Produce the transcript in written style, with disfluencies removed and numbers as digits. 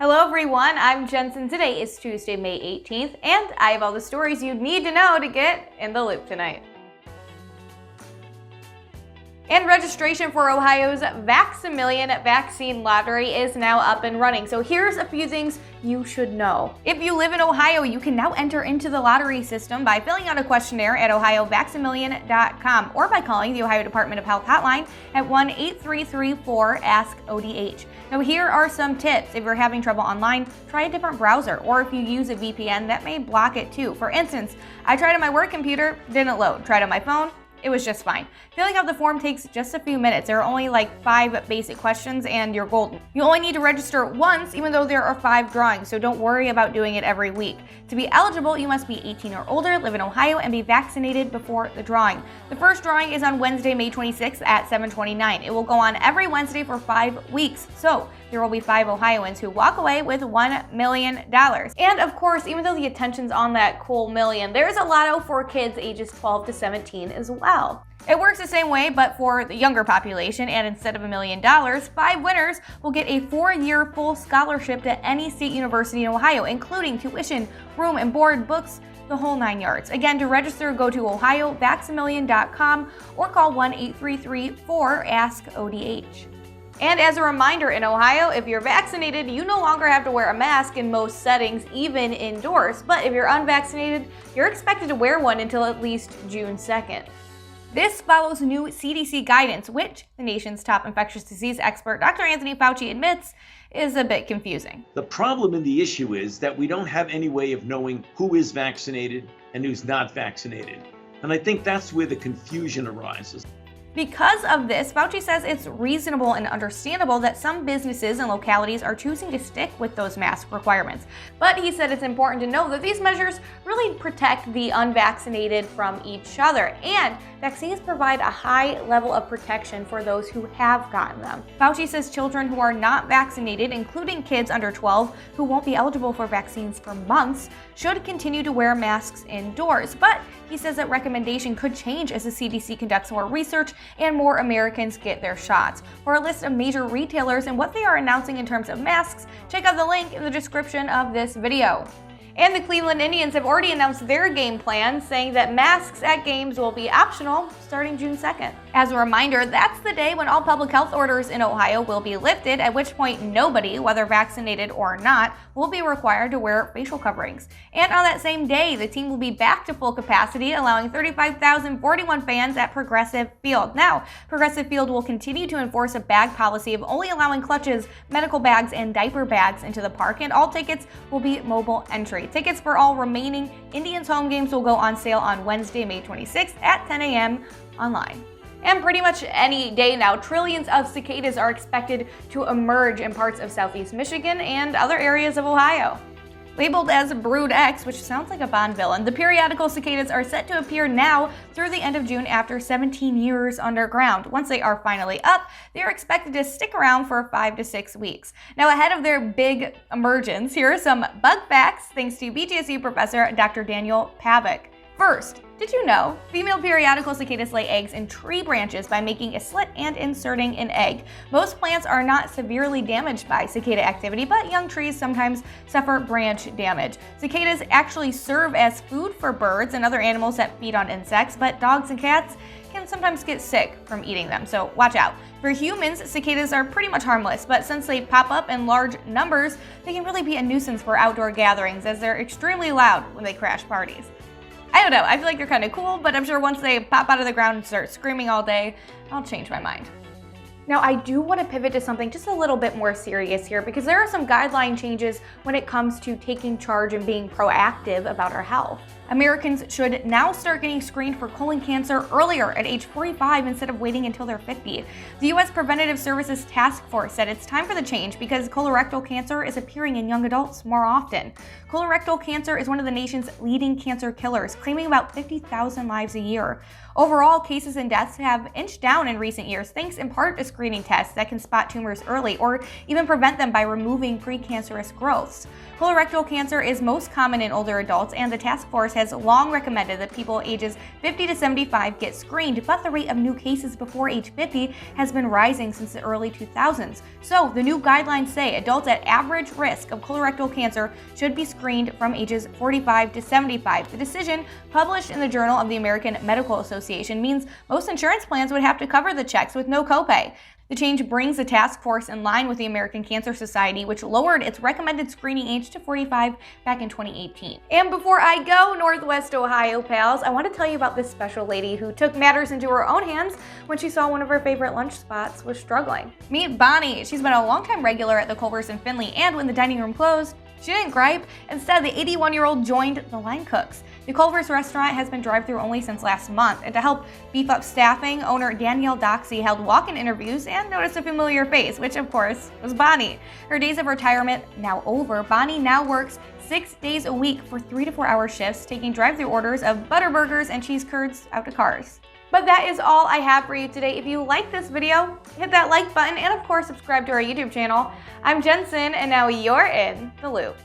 Hello everyone, I'm Jensen. Today is Tuesday, May 18th, and I have all the stories you need to know to get in the loop tonight. And registration for Ohio's Vax-a-Million vaccine lottery is now up and running. So here's a few things you should know. If you live in Ohio, you can now enter into the lottery system by filling out a questionnaire at ohiovaxamillion.com or by calling the Ohio Department of Health hotline at 1-8334-ASK-ODH. Now here are some tips. If you're having trouble online, try a different browser, or if you use a VPN, that may block it too. For instance, I tried on my work computer, didn't load. Tried on my phone, it was just fine. Filling out the form takes just a few minutes. There are only like 5 basic questions and you're golden. You only need to register once, even though there are 5 drawings, so don't worry about doing it every week. To be eligible, you must be 18 or older, live in Ohio, and be vaccinated before the drawing. The first drawing is on Wednesday, May 26th at 7:29. It will go on every Wednesday for 5 weeks. So there will be 5 Ohioans who walk away with $1 million. And of course, even though the attention's on that cool million, there's a lotto for kids ages 12 to 17 as well. It works the same way, but for the younger population, and instead of $1 million, 5 winners will get a 4-year full scholarship to any state university in Ohio, including tuition, room and board, books, the whole 9 yards. Again, to register, go to ohiovaxamillion.com or call 1-833-4-ASK-ODH. And as a reminder, in Ohio, if you're vaccinated, you no longer have to wear a mask in most settings, even indoors. But if you're unvaccinated, you're expected to wear one until at least June 2nd. This follows new CDC guidance, which the nation's top infectious disease expert, Dr. Anthony Fauci, admits is a bit confusing. The problem in the issue is that we don't have any way of knowing who is vaccinated and who's not vaccinated. And I think that's where the confusion arises. Because of this, Fauci says it's reasonable and understandable that some businesses and localities are choosing to stick with those mask requirements. But he said it's important to know that these measures really protect the unvaccinated from each other, and vaccines provide a high level of protection for those who have gotten them. Fauci says children who are not vaccinated, including kids under 12 who won't be eligible for vaccines for months, should continue to wear masks indoors. But he says that recommendation could change as the CDC conducts more research and more Americans get their shots. For a list of major retailers and what they are announcing in terms of masks, check out the link in the description of this video. And the Cleveland Indians have already announced their game plan, saying that masks at games will be optional starting June 2nd. As a reminder, that's the day when all public health orders in Ohio will be lifted, at which point nobody, whether vaccinated or not, will be required to wear facial coverings. And on that same day, the team will be back to full capacity, allowing 35,041 fans at Progressive Field. Now, Progressive Field will continue to enforce a bag policy of only allowing clutches, medical bags, and diaper bags into the park, and all tickets will be mobile entry. Tickets for all remaining Indians home games will go on sale on Wednesday, May 26th at 10 a.m. online. And pretty much any day now, trillions of cicadas are expected to emerge in parts of southeast Michigan and other areas of Ohio. Labeled as Brood X, which sounds like a Bond villain, the periodical cicadas are set to appear now through the end of June after 17 years underground. Once they are finally up, they are expected to stick around for 5 to 6 weeks. Now, ahead of their big emergence, here are some bug facts thanks to BTSU professor Dr. Daniel Pavic. First, did you know female periodical cicadas lay eggs in tree branches by making a slit and inserting an egg? Most plants are not severely damaged by cicada activity, but young trees sometimes suffer branch damage. Cicadas actually serve as food for birds and other animals that feed on insects, but dogs and cats can sometimes get sick from eating them, so watch out. For humans, cicadas are pretty much harmless, but since they pop up in large numbers, they can really be a nuisance for outdoor gatherings as they're extremely loud when they crash parties. I don't know, I feel like they're kind of cool, but I'm sure once they pop out of the ground and start screaming all day, I'll change my mind. Now, I do want to pivot to something just a little bit more serious here, because there are some guideline changes when it comes to taking charge and being proactive about our health. Americans should now start getting screened for colon cancer earlier at age 45 instead of waiting until they're 50. The U.S. Preventative Services Task Force said it's time for the change because colorectal cancer is appearing in young adults more often. Colorectal cancer is one of the nation's leading cancer killers, claiming about 50,000 lives a year. Overall, cases and deaths have inched down in recent years, thanks in part to screening screening tests that can spot tumors early or even prevent them by removing precancerous growths. Colorectal cancer is most common in older adults, and the task force has long recommended that people ages 50 to 75 get screened, but the rate of new cases before age 50 has been rising since the early 2000s. So the new guidelines say adults at average risk of colorectal cancer should be screened from ages 45 to 75. The decision, published in the Journal of the American Medical Association, means most insurance plans would have to cover the checks with no copay. The change brings the task force in line with the American Cancer Society, which lowered its recommended screening age to 45 back in 2018. And before I go, Northwest Ohio pals, I want to tell you about this special lady who took matters into her own hands when she saw one of her favorite lunch spots was struggling. Meet Bonnie. She's been a longtime regular at the Culvers in Findlay, and when the dining room closed, she didn't gripe. Instead, the 81-year-old joined the line cooks. The Culver's restaurant has been drive-through only since last month, and to help beef up staffing, owner Danielle Doxey held walk-in interviews and noticed a familiar face, which of course was Bonnie. Her days of retirement now over, Bonnie now works 6 days a week for 3 to 4 hour shifts, taking drive-through orders of butter burgers and cheese curds out to cars. But that is all I have for you today. If you like this video, hit that like button and of course subscribe to our YouTube channel. I'm Jensen, and now you're in the loop.